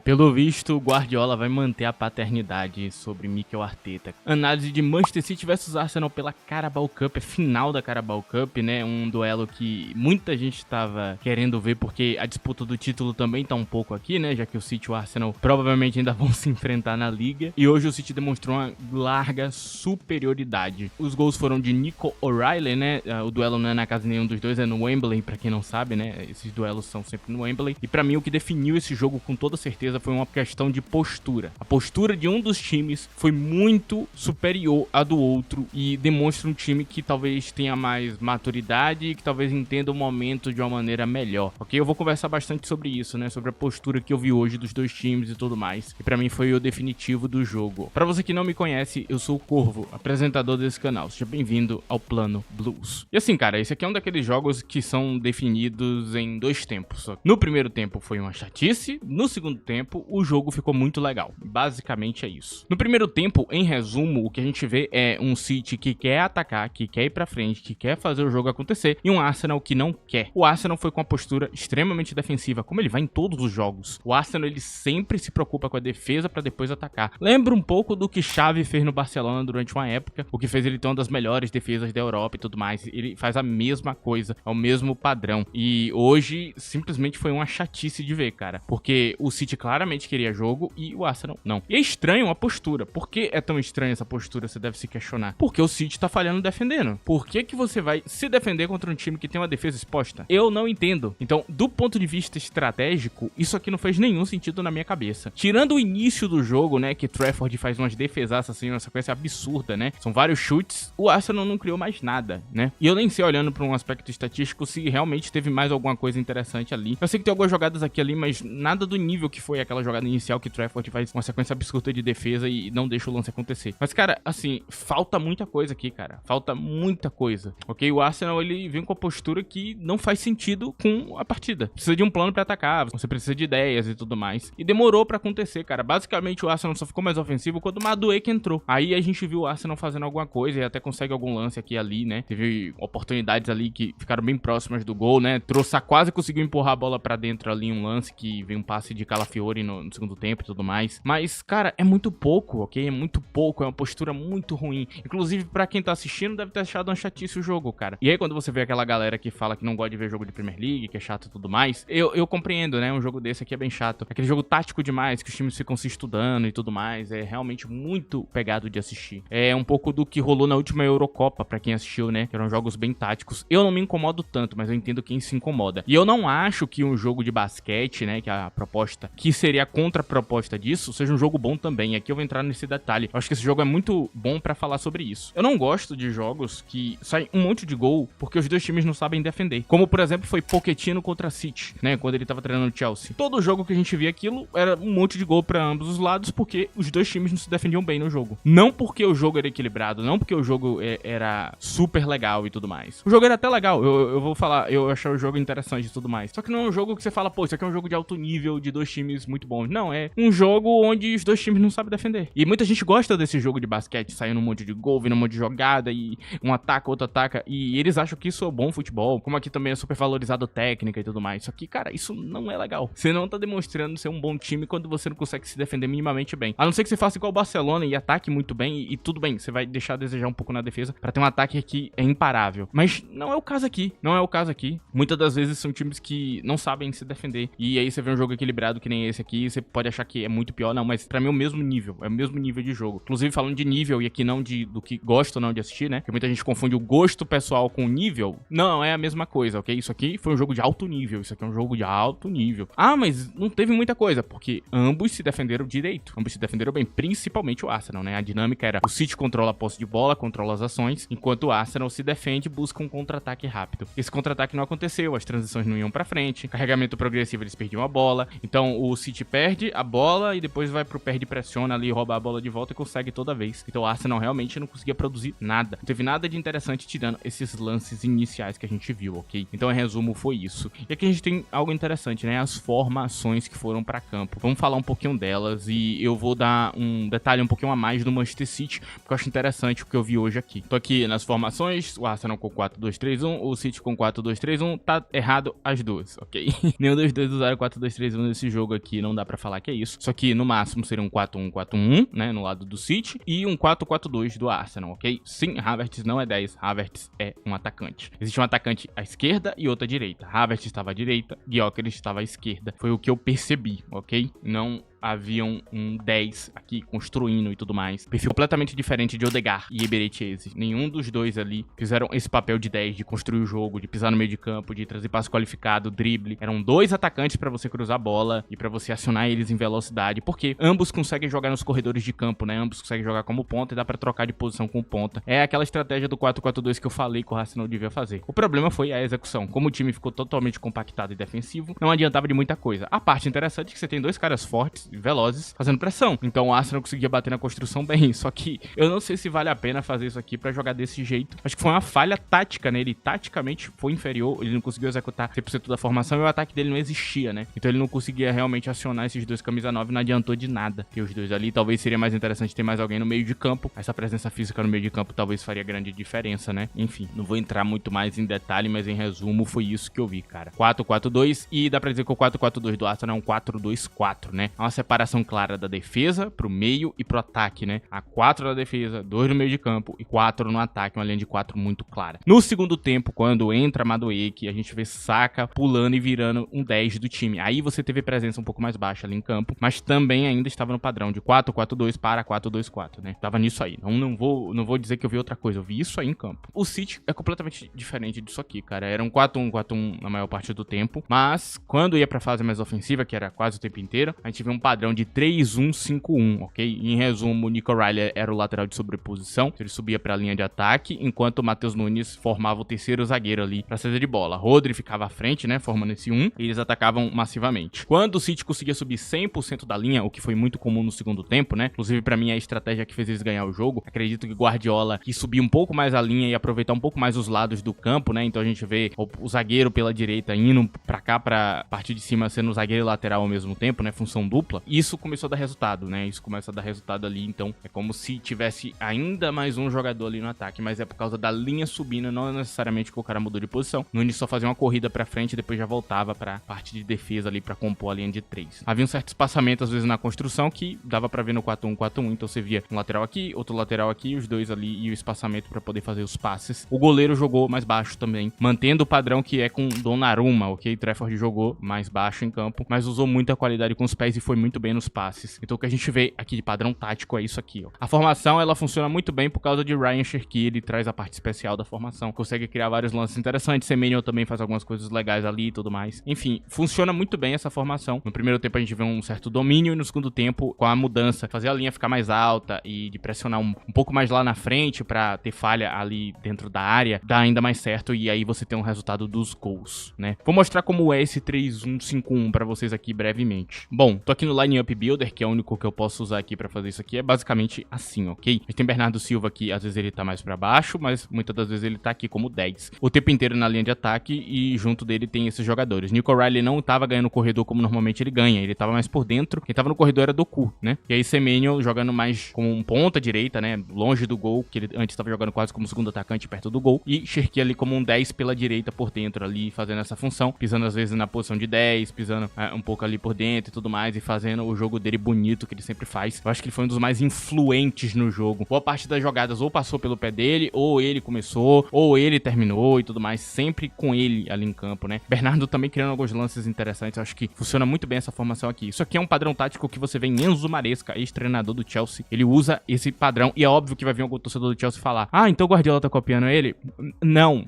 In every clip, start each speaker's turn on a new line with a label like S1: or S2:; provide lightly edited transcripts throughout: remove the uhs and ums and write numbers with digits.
S1: Pelo visto, o Guardiola vai manter a paternidade sobre Mikel Arteta. Análise de Manchester City vs Arsenal pela Carabao Cup, final da Carabao Cup, né? Um duelo que muita gente estava querendo ver, porque a disputa do título também tá um pouco aqui, né? Já que o City e o Arsenal provavelmente ainda vão se enfrentar na liga. E hoje o City demonstrou uma larga superioridade. Os gols foram de Nico O'Reilly, né? O duelo não é na casa de nenhum dos dois, é no Wembley, pra quem não sabe, né? Esses duelos são sempre no Wembley. E pra mim, o que definiu esse jogo com toda certeza foi uma questão de postura. A postura de um dos times foi muito superior à do outro e demonstra um time que talvez tenha mais maturidade e que talvez entenda o momento de uma maneira melhor, ok? Eu vou conversar bastante sobre isso, né? Sobre a postura que eu vi hoje dos dois times e tudo mais. E pra mim foi o definitivo do jogo. Pra você que não me conhece, eu sou o Corvo, apresentador desse canal. Seja bem-vindo ao Plano Blues. E assim, cara, esse aqui é um daqueles jogos que são definidos em dois tempos. No primeiro tempo foi uma chatice, no segundo tempo, o jogo ficou muito legal. Basicamente é isso. No primeiro tempo, em resumo, o que a gente vê é um City que quer atacar, que quer ir pra frente, que quer fazer o jogo acontecer, e um Arsenal que não quer. O Arsenal foi com uma postura extremamente defensiva, como ele vai em todos os jogos. O Arsenal, ele sempre se preocupa com a defesa pra depois atacar. Lembra um pouco do que Xavi fez no Barcelona durante uma época, o que fez ele ter uma das melhores defesas da Europa e tudo mais. Ele faz a mesma coisa, é o mesmo padrão. E hoje, simplesmente foi uma chatice de ver, cara, porque o City claramente queria jogo e o Arsenal não. E é estranho a postura. Por que é tão estranha essa postura? Você deve se questionar. Porque o City tá falhando defendendo. Por que que você vai se defender contra um time que tem uma defesa exposta? Eu não entendo. Então, do ponto de vista estratégico, isso aqui não fez nenhum sentido na minha cabeça. Tirando o início do jogo, né, que Trafford faz umas defesaças assim, uma sequência absurda, né? São vários chutes. O Arsenal não criou mais nada, né? E eu nem sei, olhando para um aspecto estatístico, se realmente teve mais alguma coisa interessante ali. Eu sei que tem algumas jogadas aqui ali, mas nada do nível que foi aquela jogada inicial que Trafford faz uma sequência absurda de defesa e não deixa o lance acontecer. Mas, cara, assim, falta muita coisa aqui, cara. Falta muita coisa, ok? O Arsenal, ele vem com a postura que não faz sentido com a partida. Precisa de um plano pra atacar, você precisa de ideias e tudo mais. E demorou pra acontecer, cara. Basicamente, o Arsenal só ficou mais ofensivo quando o Madueke entrou. Aí a gente viu o Arsenal fazendo alguma coisa e até consegue algum lance aqui e ali, né? Teve oportunidades ali que ficaram bem próximas do gol, né? Trouxa quase conseguiu empurrar a bola pra dentro ali, um lance que veio um passe de Calafiori no segundo tempo e tudo mais. Mas, cara, é muito pouco, ok? É muito pouco, é uma postura muito ruim. Inclusive, pra quem tá assistindo, deve ter achado uma chatice o jogo, cara. E aí, quando você vê aquela galera que fala que não gosta de ver jogo de Premier League, que é chato e tudo mais, eu compreendo, né? Um jogo desse aqui é bem chato. Aquele jogo tático demais, que os times ficam se estudando e tudo mais, é realmente muito pegado de assistir. É um pouco do que rolou na última Eurocopa, pra quem assistiu, né? Que eram jogos bem táticos. Eu não me incomodo tanto, mas eu entendo quem se incomoda. E eu não acho que um jogo de basquete, né, que é a proposta, que seria a contraproposta disso, seja um jogo bom também. E aqui eu vou entrar nesse detalhe. Eu acho que esse jogo é muito bom pra falar sobre isso. Eu não gosto de jogos que saem um monte de gol porque os dois times não sabem defender. Como, por exemplo, foi Pochettino contra City, né, quando ele tava treinando o Chelsea. Todo jogo que a gente via aquilo era um monte de gol pra ambos os lados porque os dois times não se defendiam bem no jogo. Não porque o jogo era equilibrado, não porque o jogo era super legal e tudo mais. O jogo era até legal, eu vou falar, eu achei o jogo interessante e tudo mais. Só que não é um jogo que você fala, pô, isso aqui é um jogo de alto nível, de dois times muito bons. Não, é um jogo onde os dois times não sabem defender. E muita gente gosta desse jogo de basquete, saindo um monte de gol, vindo um monte de jogada, e um ataca, outro ataca, e eles acham que isso é bom futebol, como aqui também é super valorizado técnica e tudo mais. Só que, cara, isso não é legal. Você não tá demonstrando ser um bom time quando você não consegue se defender minimamente bem. A não ser que você faça igual o Barcelona e ataque muito bem, e tudo bem, você vai deixar a desejar um pouco na defesa pra ter um ataque que é imparável. Mas não é o caso aqui, não é o caso aqui. Muitas das vezes são times que não sabem se defender, e aí você vê um jogo equilibrado que nem esse aqui, você pode achar que é muito pior, não, mas pra mim é o mesmo nível, é o mesmo nível de jogo. Inclusive, falando de nível, e aqui não do que gosto ou não de assistir, né, porque muita gente confunde o gosto pessoal com o nível. Não, é a mesma coisa, ok? Isso aqui foi um jogo de alto nível, isso aqui é um jogo de alto nível. Ah, mas não teve muita coisa, porque ambos se defenderam direito, ambos se defenderam bem, principalmente o Arsenal, né? A dinâmica era o City controla a posse de bola, controla as ações, enquanto o Arsenal se defende e busca um contra-ataque rápido. Esse contra-ataque não aconteceu, as transições não iam pra frente, carregamento progressivo eles perdiam a bola, então o City perde a bola e depois vai pro perde, pressiona ali, rouba a bola de volta e consegue toda vez. Então o Arsenal realmente não conseguia produzir nada, não teve nada de interessante tirando esses lances iniciais que a gente viu, ok? Então em resumo foi isso. E aqui a gente tem algo interessante, né? As formações que foram pra campo. Vamos falar um pouquinho delas e eu vou dar um detalhe um pouquinho a mais do Manchester City, porque eu acho interessante o que eu vi hoje aqui. Tô aqui nas formações, o Arsenal com 4-2-3-1, o City com 4-2-3-1, tá errado as duas, ok? Nenhum dos dois usaram 4-2-3-1 nesse jogo aqui não dá pra falar que é isso. Só que no máximo seria um 4-1-4-1, né, no lado do City, e um 4-4-2 do Arsenal, ok? Sim, Havertz não é 10, Havertz é um atacante. Existe um atacante à esquerda e outro à direita. Havertz estava à direita, Gyökeres estava à esquerda. Foi o que eu percebi, ok? Não havia um 10 aqui construindo e tudo mais. Perfil completamente diferente de Odegaard e Eberechiese. Nenhum dos dois ali fizeram esse papel de 10, de construir o jogo, de pisar no meio de campo, de trazer passe qualificado, drible. Eram dois atacantes pra você cruzar a bola e pra você acionar eles em velocidade, porque ambos conseguem jogar nos corredores de campo, né? Ambos conseguem jogar como ponta e dá pra trocar de posição com ponta. É aquela estratégia do 4-4-2 que eu falei que o Arsenal devia fazer. O problema foi a execução. Como o time ficou totalmente compactado e defensivo, não adiantava de muita coisa. A parte interessante é que você tem dois caras fortes, velozes, fazendo pressão. Então o Arsenal conseguia bater na construção bem, só que eu não sei se vale a pena fazer isso aqui pra jogar desse jeito. Acho que foi uma falha tática, né? Ele taticamente foi inferior, ele não conseguiu executar 100% da formação e o ataque dele não existia, né? Então ele não conseguia realmente acionar esses dois camisa 9, não adiantou de nada ter os dois ali. Talvez seria mais interessante ter mais alguém no meio de campo. Essa presença física no meio de campo talvez faria grande diferença, né? Enfim, não vou entrar muito mais em detalhe, mas em resumo foi isso que eu vi, cara. 4-4-2 e dá pra dizer que o 4-4-2 do Arsenal é um 4-2-4, né? É uma separação clara da defesa pro meio e pro ataque, né? A 4 na defesa, 2 no meio de campo e 4 no ataque, uma linha de 4 muito clara. No segundo tempo, quando entra Madueke, a gente vê Saka pulando e virando um 10 do time. Aí você teve presença um pouco mais baixa ali em campo, mas também ainda estava no padrão de 4-4-2 para 4-2-4, né? Tava nisso aí. Não vou dizer que eu vi outra coisa, eu vi isso aí em campo. O City é completamente diferente disso aqui, cara. Era um 4-1-4-1 na maior parte do tempo, mas quando ia pra fase mais ofensiva, que era quase o tempo inteiro, a gente vê um padrão de 3-1-5-1, ok? Em resumo, o Nico Riley era o lateral de sobreposição, ele subia pra linha de ataque, enquanto o Matheus Nunes formava o terceiro zagueiro ali pra saída de bola. Rodri ficava à frente, né, formando esse 1, e eles atacavam massivamente. Quando o City conseguia subir 100% da linha, o que foi muito comum no segundo tempo, né, inclusive pra mim é a estratégia que fez eles ganhar o jogo, acredito que Guardiola quis subir um pouco mais a linha e aproveitar um pouco mais os lados do campo, né, então a gente vê o zagueiro pela direita indo pra cá, pra parte de cima sendo zagueiro e lateral ao mesmo tempo, né, função dupla. Isso começou a dar resultado, né, isso começa a dar resultado ali, então é como se tivesse ainda mais um jogador ali no ataque, mas é por causa da linha subindo, não necessariamente que o cara mudou de posição. No início só fazia uma corrida pra frente e depois já voltava pra parte de defesa ali pra compor a linha de 3. Havia um certo espaçamento às vezes na construção que dava pra ver no 4-1-4-1, então você via um lateral aqui, outro lateral aqui, os dois ali e o espaçamento pra poder fazer os passes. O goleiro jogou mais baixo também, mantendo o padrão que é com Donnarumma, ok? Trafford jogou mais baixo em campo, mas usou muita qualidade com os pés e foi muito bem nos passes. Então o que a gente vê aqui de padrão tático é isso aqui, ó. A formação, ela funciona muito bem por causa de Ryan Cherki, ele traz a parte especial da formação, consegue criar vários lances interessantes, Semenyo também faz algumas coisas legais ali e tudo mais. Enfim, funciona muito bem essa formação. No primeiro tempo a gente vê um certo domínio e no segundo tempo, com a mudança, fazer a linha ficar mais alta e de pressionar um pouco mais lá na frente pra ter falha ali dentro da área, dá ainda mais certo e aí você tem um resultado dos gols, né? Vou mostrar como é esse 3-1-5-1 pra vocês aqui brevemente. Bom, tô aqui no Line Up Builder, que é o único que eu posso usar aqui pra fazer isso aqui, é basicamente assim, ok? A gente tem Bernardo Silva aqui, às vezes ele tá mais pra baixo, mas muitas das vezes ele tá aqui como 10. O tempo inteiro na linha de ataque e junto dele tem esses jogadores. Nico Riley não tava ganhando o corredor como normalmente ele ganha, ele tava mais por dentro, quem tava no corredor era Doku, né? E aí Semenyo jogando mais como um ponta direita, né? Longe do gol, que ele antes tava jogando quase como segundo atacante perto do gol, e Cherki ali como um 10 pela direita por dentro ali, fazendo essa função, pisando às vezes na posição de 10, pisando um pouco ali por dentro e tudo mais, e fazendo o jogo dele bonito que ele sempre faz. Eu acho que ele foi um dos mais influentes no jogo. Boa parte das jogadas ou passou pelo pé dele, ou ele começou, ou ele terminou e tudo mais, sempre com ele ali em campo, né? Bernardo também criando alguns lances interessantes, eu acho que funciona muito bem essa formação aqui. Isso aqui é um padrão tático que você vê em Enzo Maresca, ex-treinador do Chelsea. Ele usa esse padrão e é óbvio que vai vir algum torcedor do Chelsea falar: ah, então o Guardiola tá copiando ele? Não.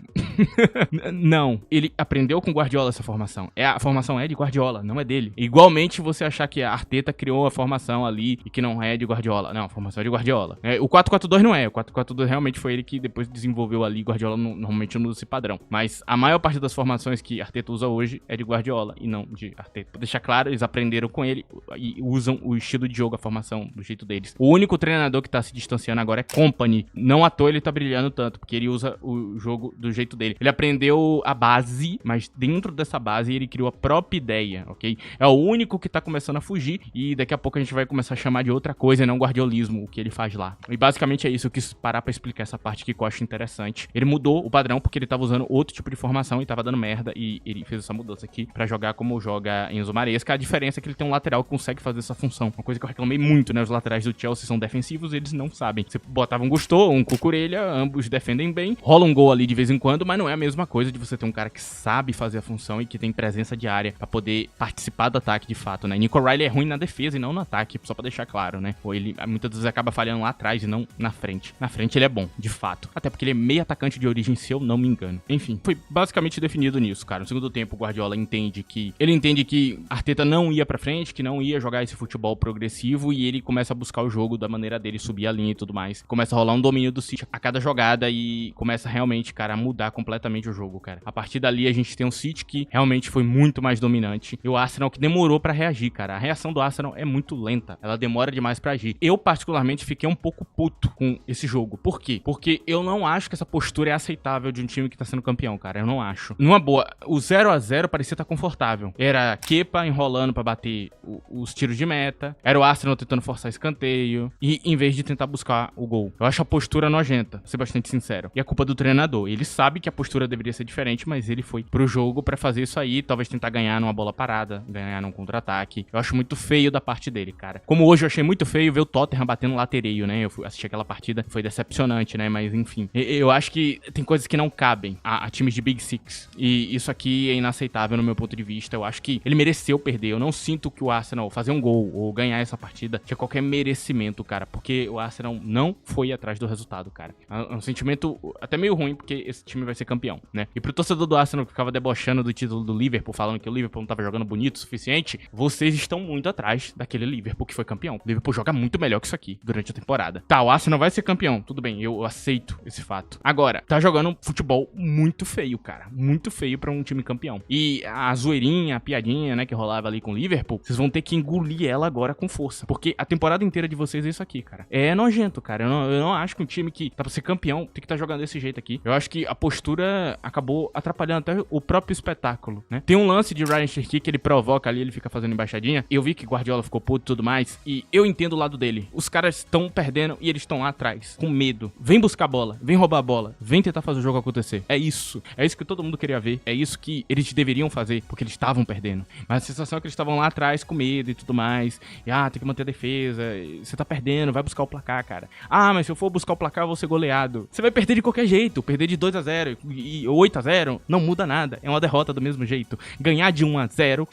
S1: Não. Ele aprendeu com o Guardiola essa formação. A formação é de Guardiola, não é dele. Igualmente você achar que a Arteta criou a formação ali e que não é de Guardiola. Não, a formação é de Guardiola. O 4-4-2 não é. O 4-4-2 realmente foi ele que depois desenvolveu ali. Guardiola normalmente não usa esse padrão. Mas a maior parte das formações que Arteta usa hoje é de Guardiola e não de Arteta. Pra deixar claro, eles aprenderam com ele e usam o estilo de jogo, a formação, do jeito deles. O único treinador que tá se distanciando agora é Kompany. Não à toa ele tá brilhando tanto, porque ele usa o jogo do jeito dele. Ele aprendeu a base, mas dentro dessa base ele criou a própria ideia, ok? É o único que tá começando a fugir fugir e daqui a pouco a gente vai começar a chamar de outra coisa e não guardiolismo, o que ele faz lá. E basicamente é isso, eu quis parar pra explicar essa parte aqui que eu acho interessante. Ele mudou o padrão porque ele tava usando outro tipo de formação e tava dando merda e ele fez essa mudança aqui pra jogar como joga Enzo Maresca. A diferença é que ele tem um lateral que consegue fazer essa função. Uma coisa que eu reclamei muito, né? Os laterais do Chelsea são defensivos e eles não sabem. Você botava um Gusto, um Cucurella, ambos defendem bem. Rola um gol ali de vez em quando, mas não é a mesma coisa de você ter um cara que sabe fazer a função e que tem presença de área pra poder participar do ataque de fato, né? Nico Riley é ruim na defesa e não no ataque, só pra deixar claro, né? Ou ele muitas vezes acaba falhando lá atrás e não na frente. Na frente ele é bom, de fato. Até porque ele é meio atacante de origem, se eu não me engano. Enfim, foi basicamente definido nisso, cara. No segundo tempo, o Guardiola entende que Arteta não ia pra frente, que não ia jogar esse futebol progressivo e ele começa a buscar o jogo da maneira dele, subir a linha e tudo mais. Começa a rolar um domínio do City a cada jogada e começa realmente, cara, a mudar completamente o jogo, cara. A partir dali a gente tem um City que realmente foi muito mais dominante e o Arsenal que demorou pra reagir, cara. A reação do Arsenal é muito lenta, ela demora demais pra agir. Eu, particularmente, fiquei um pouco puto com esse jogo. Por quê? Porque eu não acho que essa postura é aceitável de um time que tá sendo campeão, cara. Eu não acho. Numa boa, o 0-0 parecia estar confortável. Era Kepa enrolando pra bater os tiros de meta, era o Arsenal tentando forçar escanteio, e em vez de tentar buscar o gol. Eu acho a postura nojenta, pra ser bastante sincero. E a culpa do treinador. Ele sabe que a postura deveria ser diferente, mas ele foi pro jogo pra fazer isso aí, talvez tentar ganhar numa bola parada, ganhar num contra-ataque. Eu acho muito feio da parte dele, cara. Como hoje eu achei muito feio ver o Tottenham batendo latereio, né? Eu assisti aquela partida, foi decepcionante, né? Mas enfim, eu acho que tem coisas que não cabem a times de Big Six. E isso aqui é inaceitável no meu ponto de vista. Eu acho que ele mereceu perder. Eu não sinto que o Arsenal fazer um gol ou ganhar essa partida tinha qualquer merecimento, cara. Porque o Arsenal não foi atrás do resultado, cara. É um sentimento até meio ruim, porque esse time vai ser campeão, né? E pro torcedor do Arsenal que ficava debochando do título do Liverpool, falando que o Liverpool não tava jogando bonito o suficiente, vocês estão muito atrás daquele Liverpool que foi campeão. O Liverpool joga muito melhor que isso aqui durante a temporada. Tá, o Arsenal vai ser campeão, tudo bem, eu aceito esse fato. Agora, tá jogando um futebol muito feio, cara. Muito feio pra um time campeão. E a zoeirinha, a piadinha, né, que rolava ali com o Liverpool, vocês vão ter que engolir ela agora com força. Porque a temporada inteira de vocês é isso aqui, cara. É nojento, cara. Eu não acho que um time que tá pra ser campeão tem que estar jogando desse jeito aqui. Eu acho que a postura acabou atrapalhando até o próprio espetáculo, né? Tem um lance de Ryan Cherki que ele provoca ali, ele fica fazendo embaixadinha. Eu vi que Guardiola ficou puto e tudo mais. E eu entendo o lado dele. Os caras estão perdendo e eles estão lá atrás, com medo. Vem buscar a bola, vem roubar a bola, vem tentar fazer o jogo acontecer. É isso que todo mundo queria ver. É isso que eles deveriam fazer, porque eles estavam perdendo. Mas a sensação é que eles estavam lá atrás com medo e tudo mais. E tem que manter a defesa. Você tá perdendo, vai buscar o placar, cara. Mas se eu for buscar o placar, eu vou ser goleado. Você vai perder de qualquer jeito. Perder de 2-0 e 8-0 não muda nada. É uma derrota do mesmo jeito. Ganhar de 1-0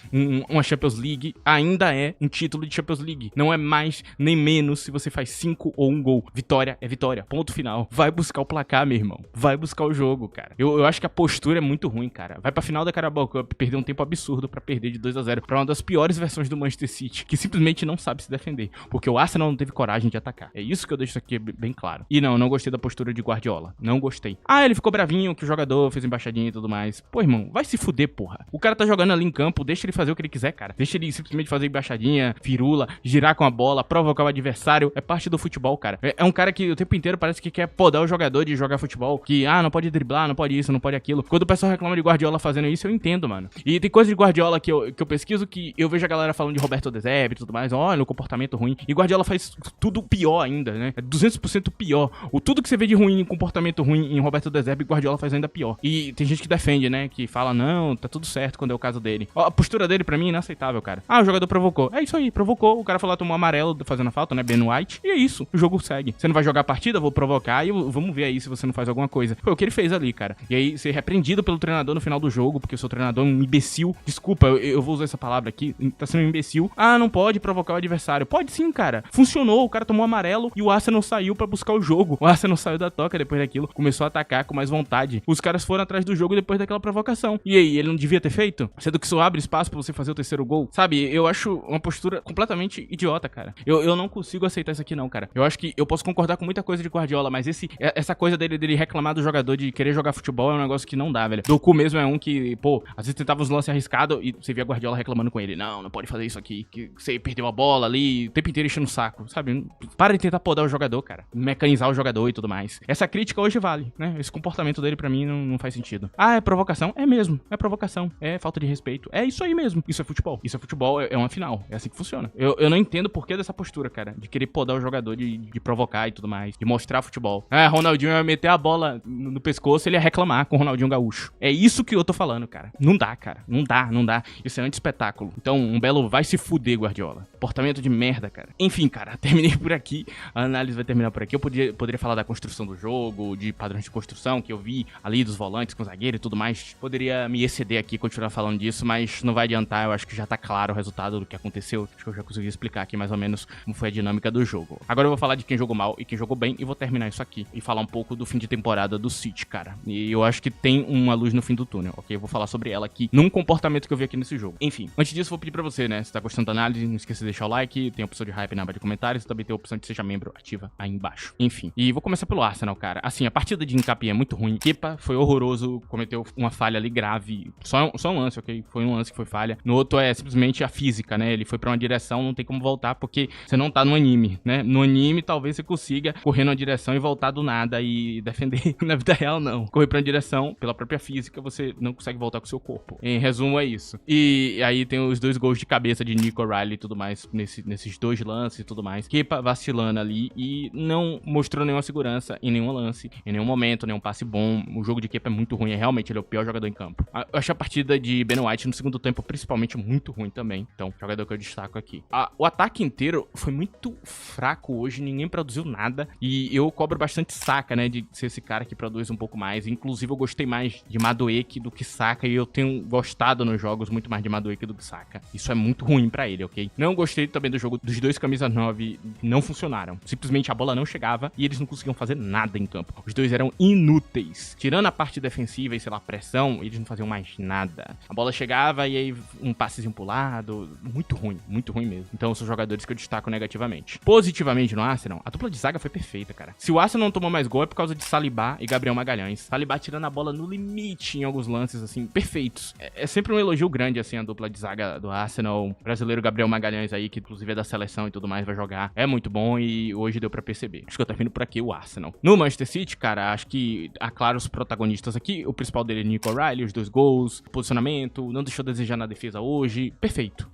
S1: uma Champions League ainda é um título de Champions League. Não é mais nem menos se você faz 5 ou 1 gol. Vitória é vitória. Ponto final. Vai buscar o placar, meu irmão. Vai buscar o jogo, cara. Eu acho que a postura é muito ruim, cara. Vai pra final da Carabao Cup, perder um tempo absurdo pra perder de 2-0 pra uma das piores versões do Manchester City, que simplesmente não sabe se defender. Porque o Arsenal não teve coragem de atacar. É isso que eu deixo aqui bem claro. E não gostei da postura de Guardiola. Não gostei. Ele ficou bravinho que o jogador fez embaixadinha e tudo mais. Pô, irmão, vai se fuder, porra. O cara tá jogando ali em campo, deixa ele fazer o que ele quiser, cara. Deixa ele simplesmente fazer embaixadinha, firula, girar com a bola, provocar o adversário. É parte do futebol, cara. É um cara que o tempo inteiro parece que quer podar o jogador de jogar futebol. Que, não pode driblar, não pode isso, não pode aquilo. Quando o pessoal reclama de Guardiola fazendo isso, eu entendo, mano. E tem coisa de Guardiola que eu pesquiso que eu vejo a galera falando de Roberto De Zerbi e tudo mais. Olha, o comportamento ruim. E Guardiola faz tudo pior ainda, né? É 200% pior. Tudo que você vê de ruim em comportamento ruim em Roberto De Zerbi, Guardiola faz ainda pior. E tem gente que defende, né? Que fala, não, tá tudo certo quando é o caso dele. A postura dele, pra mim, é inaceitável, cara. O jogador provocou. É isso aí, provocou. O cara foi lá, tomou amarelo fazendo a falta, né? Ben White. E é isso. O jogo segue. Você não vai jogar a partida, vou provocar e vamos ver aí se você não faz alguma coisa. Foi o que ele fez ali, cara. E aí, ser repreendido pelo treinador no final do jogo, porque o seu treinador é um imbecil. Desculpa, eu vou usar essa palavra aqui. Tá sendo um imbecil. Não pode provocar o adversário. Pode sim, cara. Funcionou. O cara tomou amarelo e o Arsenal saiu pra buscar o jogo. O Arsenal saiu da toca depois daquilo. Começou a atacar com mais vontade. Os caras foram atrás do jogo depois daquela provocação. E aí, ele não devia ter feito? Sendo que isso abre espaço pra você fazer o terceiro gol. Sabe, eu acho uma postura completamente idiota, cara. Eu não consigo aceitar isso aqui não, cara. Eu acho que eu posso concordar com muita coisa de Guardiola, mas essa coisa dele reclamar do jogador de querer jogar futebol é um negócio que não dá, velho. Doku mesmo é um que, às vezes tentava uns lances arriscados e você via Guardiola reclamando com ele. Não pode fazer isso aqui, que você perdeu a bola ali, o tempo inteiro enchendo o saco, sabe? Para de tentar podar o jogador, cara. Mecanizar o jogador e tudo mais. Essa crítica hoje vale, né? Esse comportamento dele pra mim não faz sentido. É provocação? É mesmo. É provocação. É falta de respeito. É isso aí mesmo. Isso é futebol. Isso é futebol, é uma final. É assim que funciona. Eu não entendo por que dessa postura, cara, de querer podar o jogador, de provocar e tudo mais, de mostrar futebol. Ronaldinho ia meter a bola no pescoço, ele ia reclamar com o Ronaldinho Gaúcho. É isso que eu tô falando, cara. Não dá, cara. Não dá. Isso é anti-espetáculo. Então, um belo vai se fuder, Guardiola. Comportamento de merda, cara. Enfim, cara, terminei por aqui. A análise vai terminar por aqui. Eu poderia falar da construção do jogo, de padrões de construção que eu vi ali dos volantes com o zagueiro e tudo mais. Poderia me exceder aqui e continuar falando disso, mas não vai adiantar. Eu acho que já tá claro o resultado do que aconteceu. Acho que eu já consegui explicar aqui mais ou menos como foi a dinâmica do jogo. Agora eu vou falar de quem jogou mal e quem jogou bem e vou terminar isso aqui e falar um pouco do fim de temporada do City, cara. E eu acho que tem uma luz no fim do túnel, ok? Eu vou falar sobre ela aqui num comportamento que eu vi aqui nesse jogo. Enfim, antes disso, vou pedir pra você, né? Se tá gostando da análise, não esqueça de deixar o like, tem a opção de hype na aba de comentários e também tem a opção de seja membro ativa aí embaixo. Enfim, e vou começar pelo Arsenal, cara. Assim, a partida de Nkapie é muito ruim. Kepa foi horroroso, cometeu uma falha ali grave. Só um lance, ok? Foi um lance que foi falha. No outro é simplesmente a física, né? Ele foi pra uma direção, não tem como voltar porque você não tá no anime, né? No anime, talvez você consiga correr numa direção e voltar do nada e defender. Na vida real, não. Correr pra uma direção, pela própria física, você não consegue voltar com o seu corpo. Em resumo, é isso. E aí tem os 2 gols de cabeça de Nico O'Reilly e tudo mais, nesses 2 lances e tudo mais. Kepa vacilando ali e não mostrou nenhuma segurança em nenhum lance, em nenhum momento, nenhum passe bom. O jogo de Kepa é muito ruim, realmente ele é o pior jogador em campo. Eu achei a partida de Ben White no segundo tempo, principalmente, muito ruim também. Então, jogador que eu destaco aqui. O ataque inteiro foi muito fraco hoje, ninguém produziu nada. E eu cobro bastante Saka, né, de ser esse cara que produz um pouco mais. Inclusive, eu gostei mais de Madueke do que Saka e eu tenho gostado nos jogos muito mais de Madueke do que Saka. Isso é muito ruim pra ele, ok? Não gostei também do jogo dos 2 camisa 9, não funcionaram. Simplesmente a bola não chegava e eles não conseguiam fazer nada em campo. Os 2 eram inúteis. Tirando a parte defensiva e, sei lá, pressão, eles não faziam mais nada. A bola chegava e aí um passezinho pro lado. Muito ruim mesmo. Então são jogadores que eu destaco negativamente. Positivamente no Arsenal, a dupla de zaga foi perfeita, cara. Se o Arsenal não tomou mais gol é por causa de Saliba e Gabriel Magalhães. Saliba tirando a bola no limite em alguns lances, assim, perfeitos. É sempre um elogio grande, assim, a dupla de zaga do Arsenal. O brasileiro Gabriel Magalhães aí, que inclusive é da seleção e tudo mais, vai jogar. É muito bom e hoje deu pra perceber. Acho que eu termino por aqui o Arsenal. No Manchester City, cara, acho que há claro os protagonistas aqui. O principal dele é Nico O'Reilly, os 2 gols, posicionamento, não deixou a desejar na defesa hoje. Perfeito.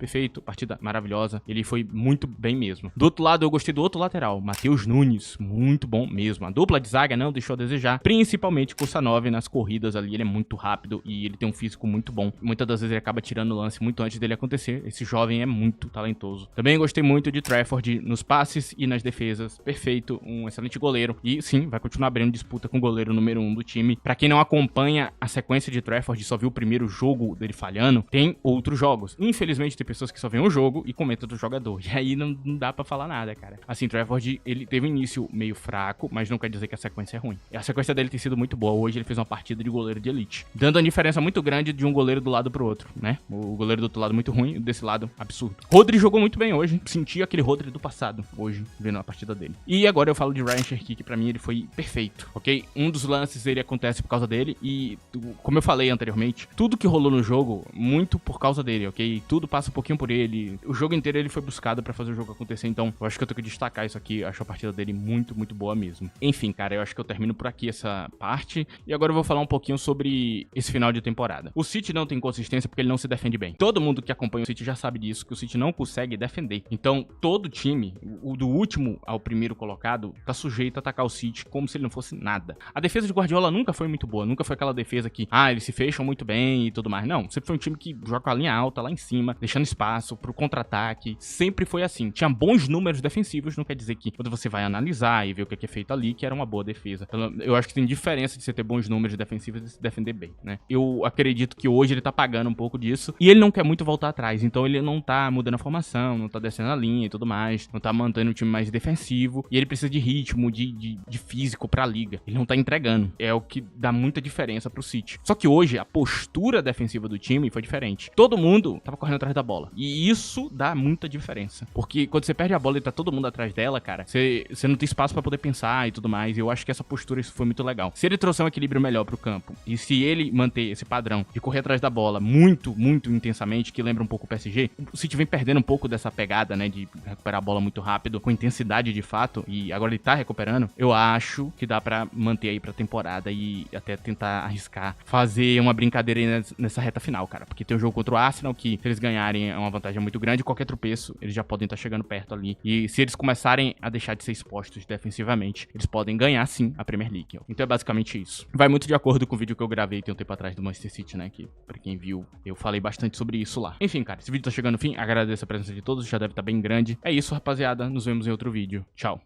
S1: Partida maravilhosa. Ele foi muito bem mesmo. Do outro lado, eu gostei do outro lateral, Matheus Nunes. Muito bom mesmo. A dupla de zaga não deixou a desejar, principalmente com o Sanove nas corridas ali. Ele é muito rápido e ele tem um físico muito bom. Muitas das vezes ele acaba tirando o lance muito antes dele acontecer. Esse jovem é muito talentoso. Também gostei muito de Trafford nos passes e nas defesas. Perfeito, um excelente goleiro. E sim, vai continuar abrindo disputa com o goleiro número 1 do time. Pra quem não acompanha a sequência de Trafford e só viu o primeiro jogo dele falhando, tem outros jogos. Infelizmente tem pessoas que só veem o jogo e comentam do jogador. E aí não dá pra falar nada, cara. Assim, Trafford, ele teve um início meio fraco, mas não quer dizer que a sequência é ruim. E a sequência dele tem sido muito boa. Hoje ele fez uma partida de goleiro de elite, dando uma diferença muito grande de um goleiro do lado pro outro, né? O goleiro do outro lado muito ruim, desse lado absurdo. Rodri jogou muito bem hoje. Senti aquele Rodri do passado hoje, vendo a partida dele. E agora eu falo de Ryan Cherki, que pra mim ele foi perfeito, ok? Um dos lances ele acontece por causa dele e, como eu falei anteriormente, tudo que rolou no jogo, muito por causa dele, ok? Tudo passa um pouquinho por ele. O jogo inteiro ele foi buscado pra fazer o jogo acontecer, então eu acho que eu tenho que destacar isso aqui. Acho a partida dele muito boa mesmo. Enfim, cara, eu acho que eu termino por aqui essa parte e agora eu vou falar um pouquinho sobre esse final de temporada. O City não tem consistência porque ele não se defende bem. Todo mundo que acompanha o City já sabe disso, que o City não consegue defender. Então, todo time, o do último ao primeiro colocado, tá sujeito a atacar o City como se ele não fosse nada. A defesa de Guardiola nunca foi muito boa, nunca foi aquela defesa que, eles se fecham muito bem e tudo mais. Não, sempre foi um time que joga com a linha alta lá em cima, deixando espaço pro contra-ataque. Sempre foi assim. Tinha bons números defensivos, não quer dizer que quando você vai analisar e ver o que é feito ali, que era uma boa defesa. Então, eu acho que tem diferença de você ter bons números defensivos e se defender bem, né? Eu acredito que hoje ele tá pagando um pouco disso e ele não quer muito voltar atrás, então ele não tá mudando a formação, não tá descendo a linha e tudo mais, não tá mantendo o time mais defensivo e ele precisa de ritmo, de físico pra liga. Ele não tá entregando. É o que dá muita diferença pro City. Só que hoje a postura defensiva do time foi diferente. Todo mundo tava correndo atrás da bola. E isso dá muita diferença. Porque quando você perde a bola e tá todo mundo atrás dela, cara, você não tem espaço pra poder pensar e tudo mais. E eu acho que essa postura isso foi muito legal. Se ele trouxer um equilíbrio melhor pro campo e se ele manter esse padrão de correr atrás da bola muito intensamente, que lembra um pouco o PSG, o City vem perdendo um pouco dessa pegada, né, de recuperar a bola muito rápido, com intensidade de fato, e agora ele tá recuperando. Eu acho que dá pra manter aí pra temporada e até tentar arriscar fazer uma brincadeira aí nessa reta final, cara, porque tem o jogo contra o Arsenal, que se eles ganharem é uma vantagem muito grande. Qualquer tropeço, eles já podem estar chegando perto ali. E se eles começarem a deixar de ser expostos defensivamente, eles podem ganhar sim a Premier League. Então é basicamente isso. Vai muito de acordo com o vídeo que eu gravei tem um tempo atrás do Manchester City, né? Que, pra quem viu, eu falei bastante sobre isso lá. Enfim, cara, esse vídeo tá chegando no fim. Agradeço a presença de todos, já deve estar bem grande. É isso, rapaziada. Nos vemos em outro vídeo. Tchau.